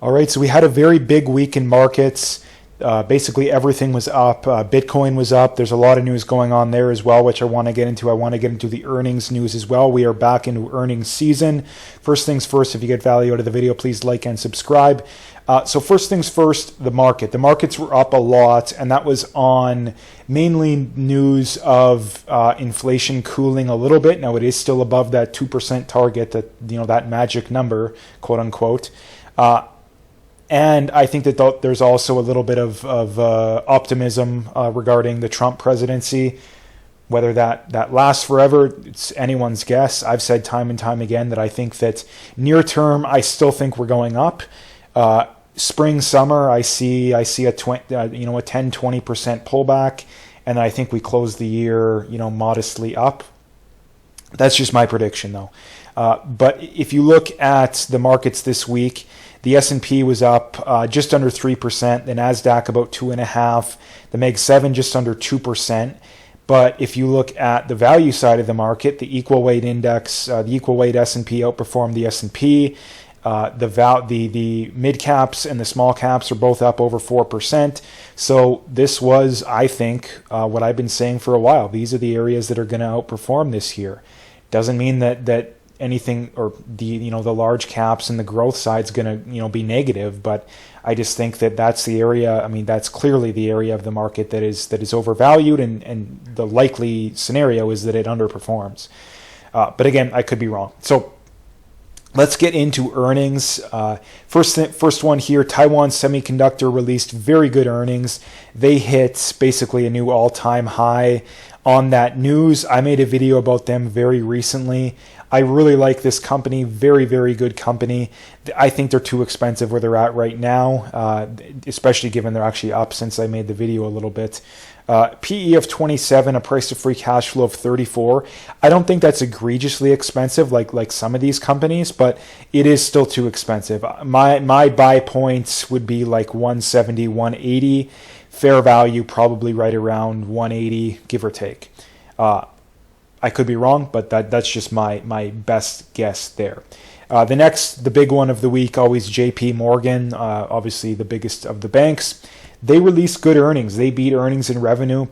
All right, so we had a very big week in markets. Basically, everything was up. Bitcoin was up. There's a lot of news going on there as well, which I want to get into. I want to get into the earnings news as well. We are back into earnings season. First things first, if you get value out of the video, please like and subscribe. So first things first, the market. The markets were up a lot, and that was on mainly news of inflation cooling a little bit. Now, it is still above that 2% target, that magic number, quote unquote. And I think that there's also a little bit of optimism regarding the Trump presidency. Whether that lasts forever, it's anyone's guess. I've said time and time again that I think that near term, I still think we're going up. Spring, summer, I see a 10-20% pullback, and I think we close the year, modestly up. That's just my prediction, though. But if you look at the markets this week, the S&P was up just under 3%, the NASDAQ about 2.5%, the Meg 7 just under 2%. But if you look at the value side of the market, the equal weight index, the equal weight S&P outperformed the S&P. The mid caps and the small caps are both up over 4%. So this was, I think, what I've been saying for a while. These are the areas that are going to outperform this year. Doesn't mean that anything or the large caps and the growth side is going to be negative, but I just think that that's the area. I mean, that's clearly the area of the market that is overvalued, and the likely scenario is that it underperforms. But again, I could be wrong. So let's get into earnings. First one here, Taiwan Semiconductor released very good earnings. They hit basically a new all-time high on that news. I made a video about them very recently. I really like this company, very, very good company. I think they're too expensive where they're at right now, especially given they're actually up since I made the video a little bit. PE of 27, a price to free cash flow of 34. I don't think that's egregiously expensive like some of these companies, but it is still too expensive. My buy points would be like 170, 180. Fair value probably right around 180, give or take. I could be wrong, but that's just my best guess there. The big one of the week, always JP Morgan, obviously the biggest of the banks. They released good earnings. They beat earnings and revenue.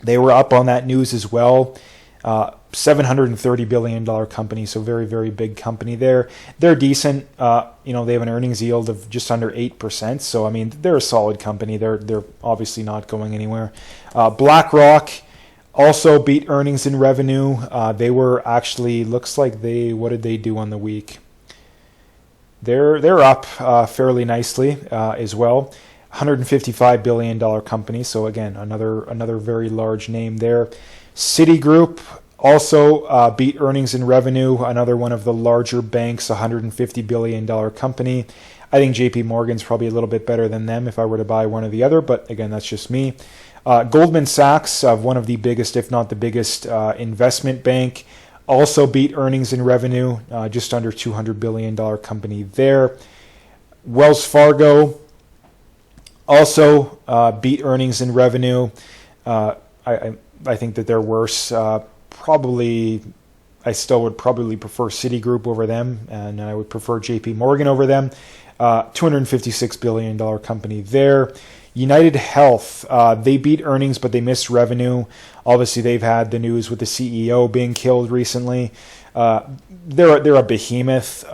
They were up on that news as well. $730 billion company, so very, very big company there. They're decent. They have an earnings yield of just under 8%. So, I mean, they're a solid company. They're obviously not going anywhere. BlackRock also beat earnings and revenue. They were actually, looks like what did they do on the week? They're up fairly nicely as well. $155 billion company. So again, another very large name there. Citigroup also beat earnings and revenue. Another one of the larger banks, $150 billion company. I think JP Morgan's probably a little bit better than them if I were to buy one or the other, but again, that's just me. Goldman Sachs, one of the biggest, if not the biggest, investment bank, also beat earnings and revenue, just under $200 billion company there. Wells Fargo also beat earnings and revenue. I think that they're worse. I still would probably prefer Citigroup over them, and I would prefer JP Morgan over them. $256 billion company there. United Health, they beat earnings, but they missed revenue. Obviously, they've had the news with the CEO being killed recently. They're a behemoth.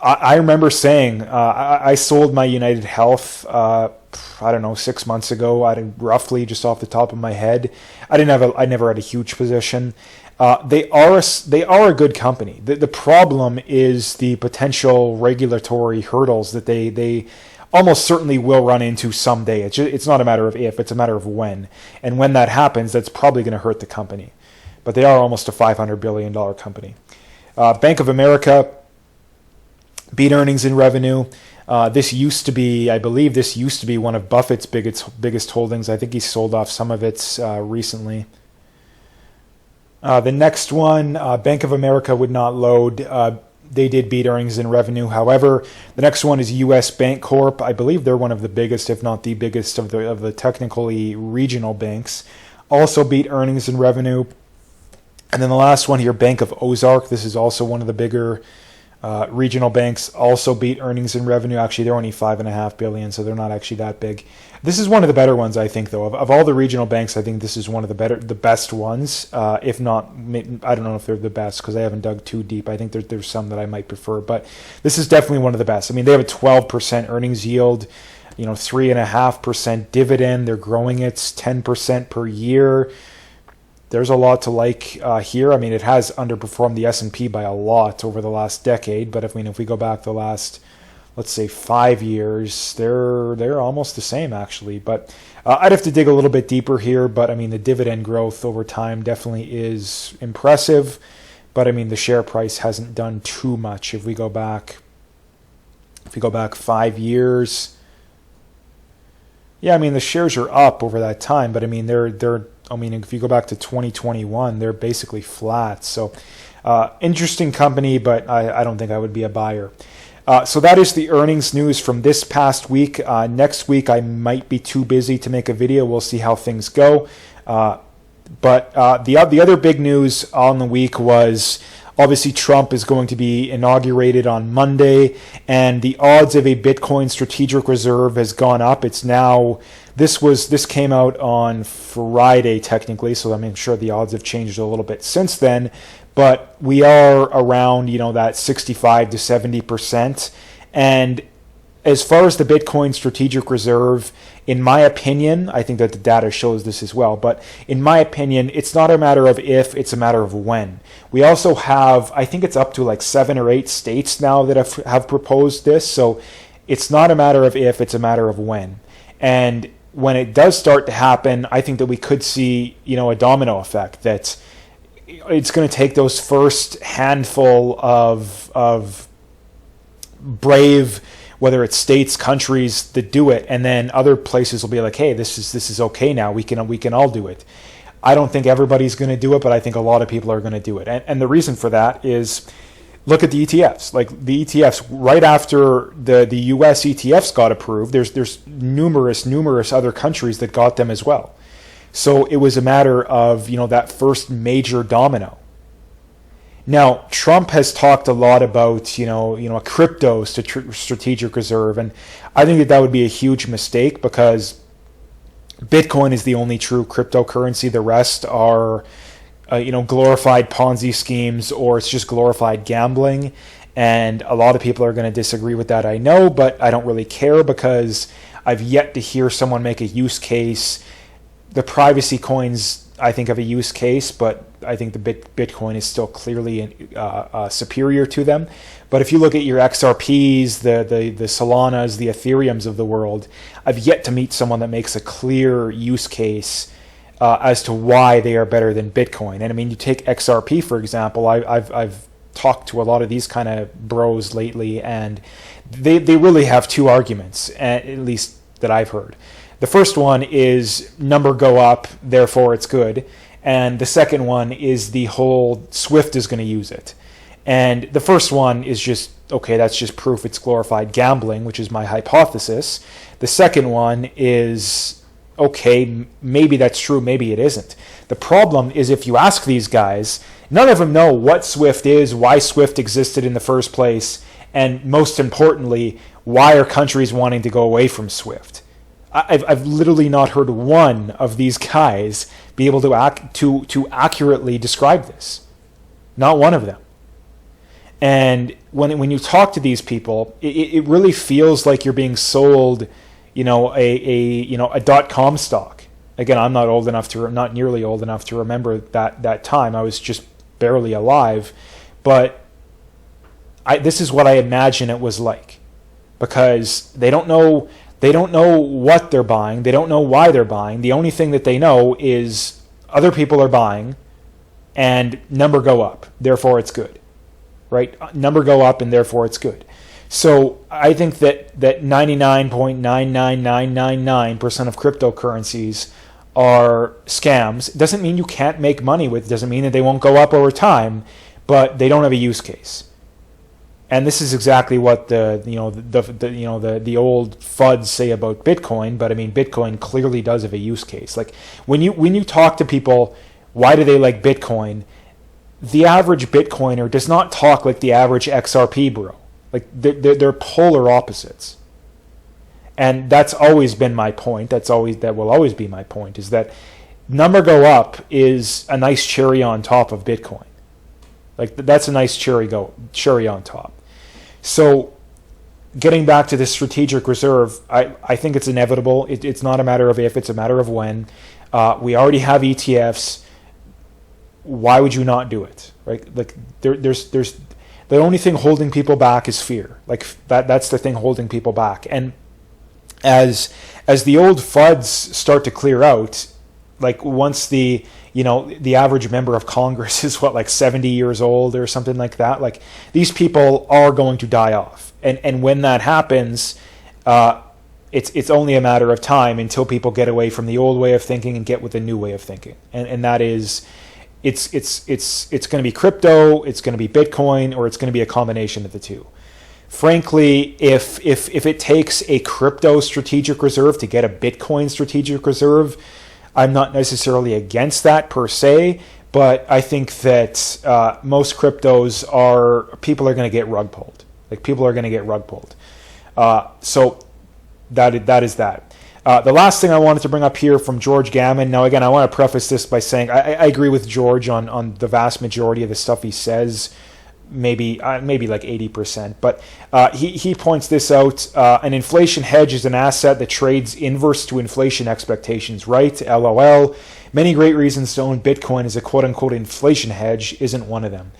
I remember saying I sold my United Health, 6 months ago. Roughly, just off the top of my head. I never had a huge position. They are a good company. The problem is the potential regulatory hurdles that they almost certainly will run into someday. It's not a matter of if, it's a matter of when. And when that happens, that's probably going to hurt the company. But they are almost a $500 billion company. Bank of America beat earnings and revenue. I believe this used to be one of Buffett's biggest holdings. I think he sold off some of it recently. The next one, Bank of America would not load. They did beat earnings and revenue. However, the next one is U.S. Bank Corp. I believe they're one of the biggest, if not the biggest, of the technically regional banks. Also beat earnings and revenue. And then the last one here, Bank of Ozark. This is also one of the bigger Regional banks also beat earnings and revenue. Actually, they're only $5.5 billion, so they're not actually that big. This is one of the better ones, I think, though. Of all the regional banks, I think this is one of the best ones. If not, I don't know if they're the best because I haven't dug too deep. I think there's some that I might prefer, but this is definitely one of the best. I mean, they have a 12% earnings yield, 3.5% dividend. They're growing it 10% per year. There's a lot to like here. I mean, it has underperformed the S&P by a lot over the last decade, but if we go back the last, let's say, 5 years, they're almost the same actually. But I'd have to dig a little bit deeper here. But I mean, the dividend growth over time definitely is impressive. But I mean, the share price hasn't done too much. If we go back 5 years, yeah, I mean, the shares are up over that time. But I mean, if you go back to 2021, they're basically flat. So interesting company, but I don't think I would be a buyer. So that is the earnings news from this past week. Next week, I might be too busy to make a video. We'll see how things go. But the other big news on the week was obviously Trump is going to be inaugurated on Monday, and the odds of a Bitcoin strategic reserve has gone up. It's now this came out on Friday technically, so I'm sure the odds have changed a little bit since then. But we are around that 65 to 70%, and as far as the Bitcoin strategic reserve, in my opinion, I think that the data shows this as well, but in my opinion, it's not a matter of if, it's a matter of when. We also have, I think it's up to like 7 or 8 states now that have proposed this, so it's not a matter of if, it's a matter of when. And when it does start to happen, I think that we could see, a domino effect, that it's going to take those first handful of brave, whether it's states, countries that do it, and then other places will be like, hey, this is okay now. We can all do it. I don't think everybody's going to do it, but I think a lot of people are going to do it. And the reason for that is, look at the ETFs. Like the ETFs, right after the US ETFs got approved, there's numerous other countries that got them as well. So it was a matter of that first major domino. Now, Trump has talked a lot about, a crypto strategic reserve, and I think that would be a huge mistake because Bitcoin is the only true cryptocurrency. The rest are, glorified Ponzi schemes, or it's just glorified gambling, and a lot of people are going to disagree with that, I know, but I don't really care because I've yet to hear someone make a use case. The privacy coins, I think, have a use case, but I think the Bitcoin is still clearly superior to them. But if you look at your XRPs, the Solanas, the Ethereums of the world, I've yet to meet someone that makes a clear use case as to why they are better than Bitcoin. And I mean, you take XRP, for example. I've talked to a lot of these kind of bros lately, and they really have two arguments, at least that I've heard. The first one is number go up, therefore it's good. And the second one is the whole Swift is going to use it. And the first one is just, okay, that's just proof it's glorified gambling, which is my hypothesis. The second one is, okay, maybe that's true, maybe it isn't. The problem is if you ask these guys, none of them know what Swift is, why Swift existed in the first place, and most importantly, why are countries wanting to go away from Swift? I've literally not heard one of these guys be able to accurately describe this. Not one of them. And when you talk to these people, it really feels like you're being sold, a .com stock. Again, I'm not nearly old enough to remember that time. I was just barely alive, but this is what I imagine it was like, because they don't know what they're buying. They don't know why they're buying. The only thing that they know is other people are buying and number go up. Therefore, it's good. Right? Number go up and therefore it's good. So I think that 99.99999% of cryptocurrencies are scams. It doesn't mean you can't make money with it. It doesn't mean that they won't go up over time, but they don't have a use case. And this is exactly what the old FUDs say about Bitcoin. But I mean, Bitcoin clearly does have a use case. Like when you talk to people, why do they like Bitcoin? the average Bitcoiner does not talk like the average XRP bro. Like they're polar opposites. And that's always been my point. That will always be my point, is that number go up is a nice cherry on top of Bitcoin. Like that's a nice cherry on top. So getting back to the strategic reserve, I think it's inevitable. It's not a matter of if, it's a matter of when. We already have ETFs. Why would you not do it? Right? Like there's the only thing holding people back is fear. Like that's the thing holding people back. And as the old FUDs start to clear out, like once the average member of Congress is like 70 years old or something like that, like these people are going to die off. And when that happens, it's only a matter of time until people get away from the old way of thinking and get with the new way of thinking. And that is, it's going to be crypto, it's going to be Bitcoin, or it's going to be a combination of the two. Frankly, if it takes a crypto strategic reserve to get a Bitcoin strategic reserve, I'm not necessarily against that per se, but I think that most cryptos people are going to get rug pulled. Like people are going to get rug pulled. So that is that. The last thing I wanted to bring up here from George Gammon. Now, again, I want to preface this by saying I agree with George on the vast majority of the stuff he says. Maybe like 80%, but he points this out. An inflation hedge is an asset that trades inverse to inflation expectations, right? LOL. Many great reasons to own Bitcoin as a quote-unquote inflation hedge isn't one of them.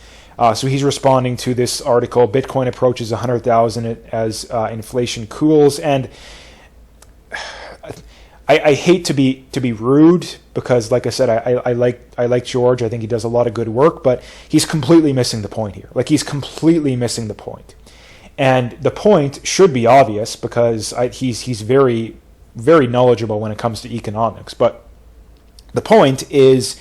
So he's responding to this article. Bitcoin approaches 100,000 as inflation cools, and I hate to be rude, because like I said, I like George. I think he does a lot of good work, but he's completely missing the point here. Like he's completely missing the point. And the point should be obvious, because he's very, very knowledgeable when it comes to economics. But the point is,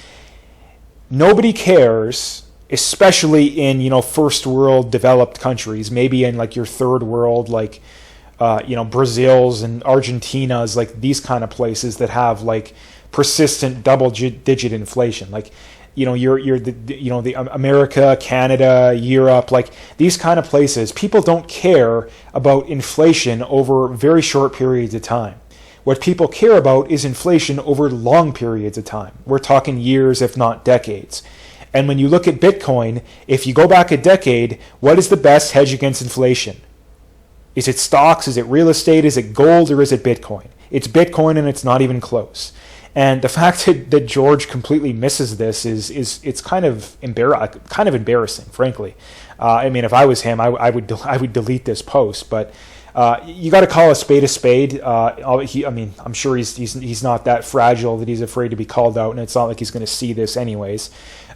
nobody cares, especially in first world developed countries, maybe in like your third world, like Brazil's and Argentina's, like these kind of places that have like persistent double-digit inflation, like the America, Canada, Europe, like these kind of places. People don't care about inflation over very short periods of time. What people care about is inflation over long periods of time. We're talking years, if not decades. And when you look at Bitcoin, if you go back a decade, what is the best hedge against inflation? Is it stocks? Is it real estate? Is it gold? Or is it Bitcoin? It's Bitcoin, and it's not even close. And the fact that George completely misses this is kind of embarrassing, frankly. I mean, if I was him, I would delete this post. But you got to call a spade a spade. I'm sure he's not that fragile that he's afraid to be called out, and it's not like he's going to see this anyways.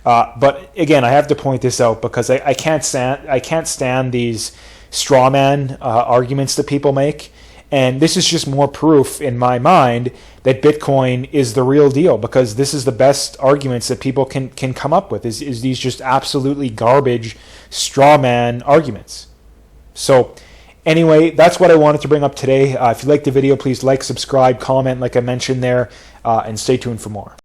But again, I have to point this out because I can't stand these straw man arguments that people make, and this is just more proof in my mind that Bitcoin is the real deal, because this is the best arguments that people can come up with is these just absolutely garbage straw man arguments. So anyway, that's what I wanted to bring up today. If you liked the video, please like, subscribe, comment like I mentioned there, and stay tuned for more.